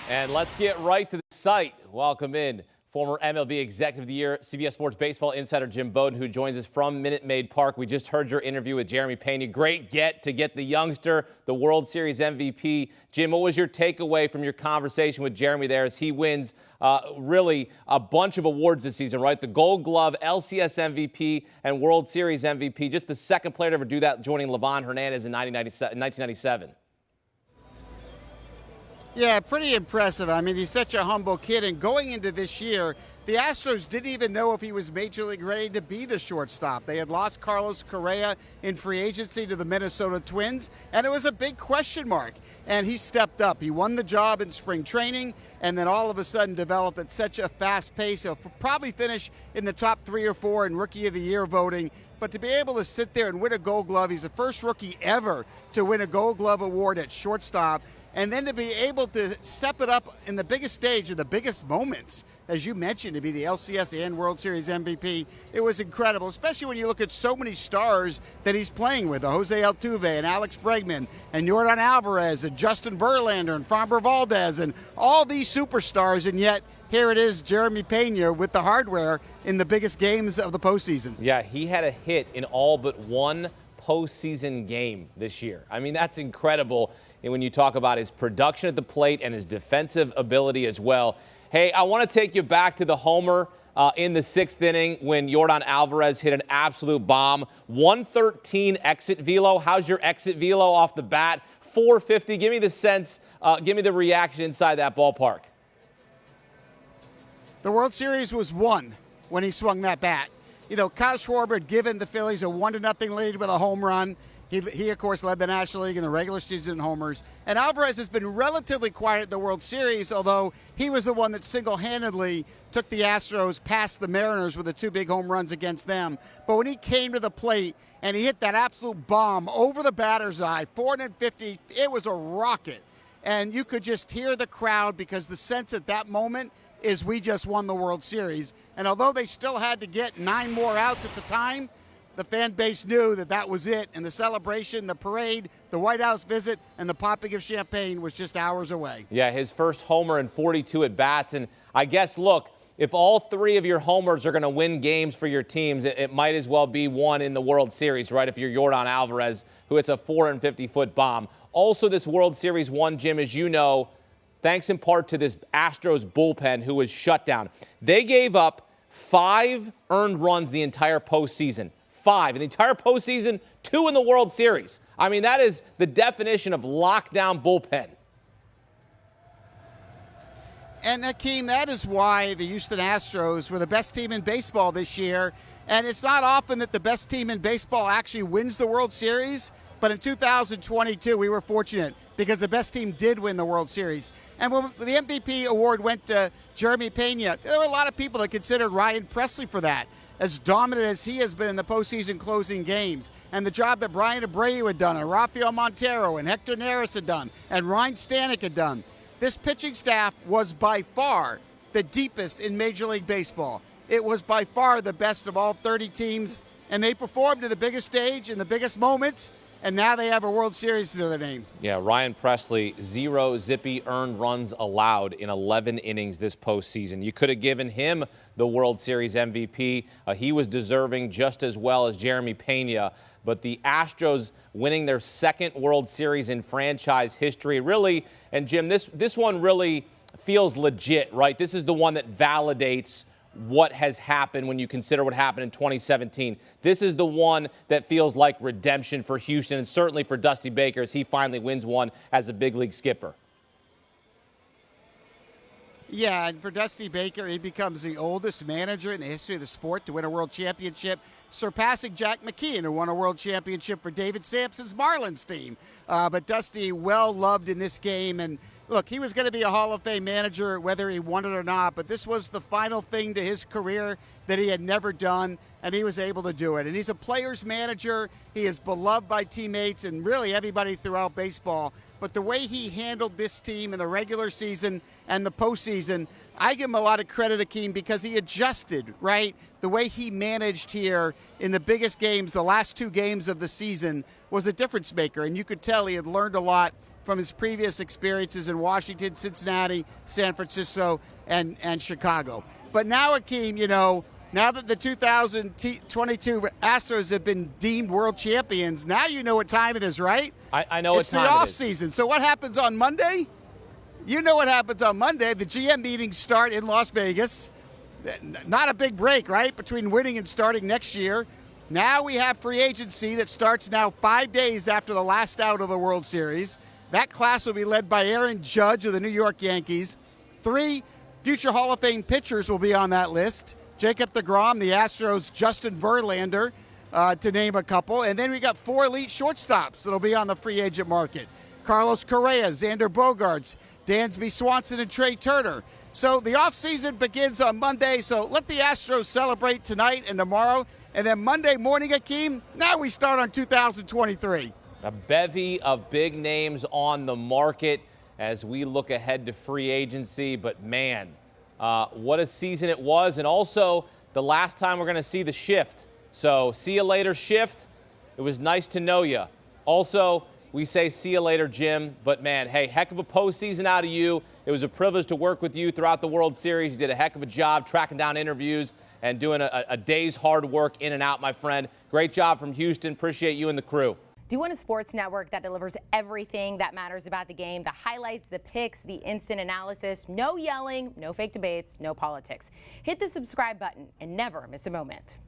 And let's get right to the site. Welcome in former MLB Executive of the Year, CBS Sports baseball insider Jim Bowden, who joins us from Minute Maid Park. We just heard your interview with Jeremy Pena. Great to get the youngster, the World Series MVP. Jim, what was your takeaway from your conversation with Jeremy there as he wins really a bunch of awards this season, right? The Gold Glove, LCS MVP, and World Series MVP. Just the second player to ever do that, joining Livan Hernandez in 1997. Yeah, pretty impressive. I mean, he's such a humble kid. And going into this year, the Astros didn't even know if he was major league ready to be the shortstop. They had lost Carlos Correa in free agency to the Minnesota Twins, and it was a big question mark. And he stepped up. He won the job in spring training, and then all of a sudden developed at such a fast pace. He'll probably finish in the top 3 or 4 in Rookie of the Year voting. But to be able to sit there and win a Gold Glove, he's the first rookie ever to win a Gold Glove award at shortstop. And then to be able to step it up in the biggest stage of the biggest moments, as you mentioned, to be the LCS and World Series MVP, it was incredible, especially when you look at so many stars that he's playing with, Jose Altuve and Alex Bregman and Yordan Alvarez and Justin Verlander and Framber Valdez and all these superstars, and yet here it is, Jeremy Pena with the hardware in the biggest games of the postseason. Yeah, he had a hit in all but one postseason game this year. I mean, that's incredible. And when you talk about his production at the plate and his defensive ability as well. Hey, I want to take you back to the homer in the 6th inning when Yordan Alvarez hit an absolute bomb. 113 exit velo. How's your exit velo off the bat? 450. Give me the sense, give me the reaction inside that ballpark. The World Series was won when he swung that bat. You know, Kyle Schwarber had given the Phillies a 1-0 lead with a home run. He, of course, led the National League in the regular season in homers. And Alvarez has been relatively quiet in the World Series, although he was the one that single-handedly took the Astros past the Mariners with the 2 big home runs against them. But when he came to the plate and he hit that absolute bomb over the batter's eye, 450, it was a rocket. And you could just hear the crowd because the sense at that moment is we just won the World Series. And although they still had to get 9 more outs at the time, the fan base knew that that was it, and the celebration, the parade, the White House visit, and the popping of champagne was just hours away. Yeah, his first homer in 42 at-bats, and I guess, look, if all 3 of your homers are going to win games for your teams, it might as well be one in the World Series, right, if you're Yordan Alvarez, who hits a 450-foot bomb. Also, this World Series won, Jim, as you know, thanks in part to this Astros bullpen who was shut down. They gave up 5 earned runs the entire postseason. 5 in the entire postseason, 2 in the World Series. I mean, that is the definition of lockdown bullpen. And Hakeem, that is why the Houston Astros were the best team in baseball this year. And it's not often that the best team in baseball actually wins the World Series. But in 2022, we were fortunate because the best team did win the World Series. And when the MVP award went to Jeremy Pena, there were a lot of people that considered Ryan Pressly for that, as dominant as he has been in the postseason closing games, and the job that Brian Abreu had done, and Rafael Montero, and Hector Neris had done, and Ryan Stanek had done. This pitching staff was by far the deepest in Major League Baseball. It was by far the best of all 30 teams, and they performed to the biggest stage in the biggest moments, and now they have a World Series to their name. Yeah, Ryan Pressly, 0 zippy earned runs allowed in 11 innings this postseason. You could have given him the World Series MVP. He was deserving just as well as Jeremy Pena. But the Astros winning their 2nd World Series in franchise history, really, and Jim, this one really feels legit, right? This is the one that validates what has happened when you consider what happened in 2017. This is the one that feels like redemption for Houston and certainly for Dusty Baker as he finally wins one as a big league skipper. Yeah, and for Dusty Baker, he becomes the oldest manager in the history of the sport to win a world championship, surpassing Jack McKeon, who won a world championship for David Sampson's Marlins team. But Dusty, well loved in this game, and look, he was going to be a Hall of Fame manager whether he won it or not, but this was the final thing to his career that he had never done, and he was able to do it. And he's a player's manager. He is beloved by teammates and really everybody throughout baseball. But the way he handled this team in the regular season and the postseason, I give him a lot of credit, Akeem, because he adjusted, right? The way he managed here in the biggest games, the last 2 games of the season, was a difference maker. And you could tell he had learned a lot from his previous experiences in Washington, Cincinnati, San Francisco, and Chicago. But now, Akeem, you know, now that the 2022 Astros have been deemed world champions, now you know what time it is, right? I know it's what time the it off is. season. So what happens on Monday? You know what happens on Monday. The GM meetings start in Las Vegas. Not a big break, right, between winning and starting next year. Now we have free agency that starts now 5 days after the last out of the World Series. That class will be led by Aaron Judge of the New York Yankees. 3 future Hall of Fame pitchers will be on that list. Jacob deGrom, the Astros' Justin Verlander, to name a couple. And then we got 4 elite shortstops that'll be on the free agent market. Carlos Correa, Xander Bogaerts, Dansby Swanson, and Trey Turner. So the offseason begins on Monday, so let the Astros celebrate tonight and tomorrow. And then Monday morning, Akeem, now we start on 2023. A bevy of big names on the market as we look ahead to free agency. But, man, what a season it was. And also the last time we're going to see the shift. So see you later, shift. It was nice to know you. Also, we say see you later, Jim. But, man, hey, heck of a postseason out of you. It was a privilege to work with you throughout the World Series. You did a heck of a job tracking down interviews and doing a day's hard work in and out, my friend. Great job from Houston. Appreciate you and the crew. Do you want a sports network that delivers everything that matters about the game? The highlights, the picks, the instant analysis, no yelling, no fake debates, no politics. Hit the subscribe button and never miss a moment.